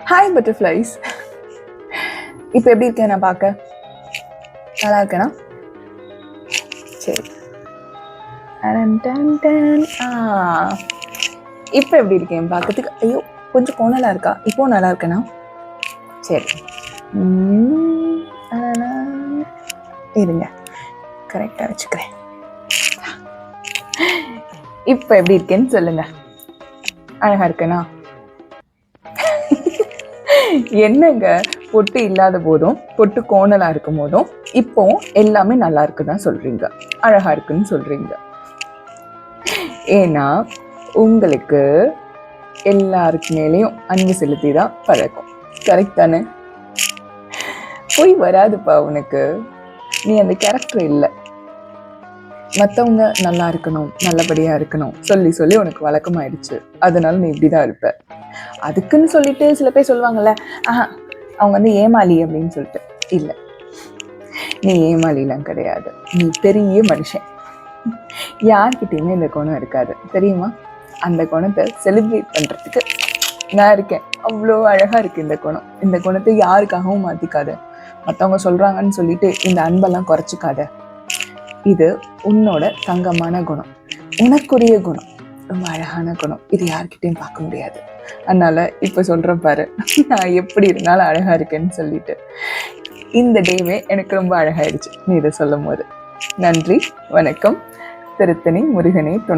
Hi butterflies. இப்போ எப்படி இருக்கேன் நான் பார்க்க? நல்லா இருக்கேனா? சரி. இப்போ எப்படி இருக்கேன் பார்க்கறதுக்கு? ஐயோ கொஞ்சம் கோணலாக இருக்கா? இப்போ நல்லா இருக்கேனா? சரி. இருங்க, கரெக்டாக வச்சுக்கிறேன். இப்போ எப்படி இருக்கேன்னு சொல்லுங்க. அழகா இருக்கேனா? என்னங்க, பொட்டு இல்லாத போதும் பொட்டு கோணலா இருக்கும் போதும் இப்போ எல்லாமே நல்லா இருக்குதான் சொல்றீங்க, அழகா இருக்குன்னு சொல்றீங்க. ஏன்னா உங்களுக்கு எல்லாருக்கு மேலேயும் அன்பு செலுத்தி தான் பழக்கம். கரெக்ட் தானே? போய் வராதுப்பா உனக்கு. நீ அந்த கேரக்டர் இல்லை. மற்றவங்க நல்லா இருக்கணும், நல்லபடியா இருக்கணும் சொல்லி சொல்லி உனக்கு வழக்கமாயிடுச்சு. அதனால நீ இப்படிதான் இருப்ப. அதுக்குன்னு சொல்லிட்டு சில பேர் சொல்லுவாங்கல்ல, அவங்க வந்து ஏமாளி அப்படின்னு சொல்லிட்டு. இல்லை, நீ ஏமாளிலாம் கிடையாது. நீ பெரிய மனுஷன். யார்கிட்டயுமே இந்த குணம் இருக்காது தெரியுமா? அந்த குணத்தை செலிப்ரேட் பண்றதுக்கு நான் இருக்கேன். அவ்வளோ அழகா இருக்கு இந்த குணம். இந்த குணத்தை யாருக்காகவும் மாத்திக்காத. மற்றவங்க சொல்றாங்கன்னு சொல்லிட்டு இந்த அன்பெல்லாம் குறைச்சிக்காத. இது உன்னோட தங்கமான குணம், உனக்குரிய குணம், ரொம்ப அழகான குணம். இது யார்கிட்டையும் பார்க்க முடியாது. அதனால இப்ப சொல்றேன் பாரு, நான் எப்படி இருந்தாலும் அழகா இருக்கேன்னு சொல்லிட்டு. இந்த டேவே எனக்கு ரொம்ப அழகாயிடுச்சு நீ இதை சொல்லும் போது. நன்றி, வணக்கம். திருத்தணி முருகனே துணை.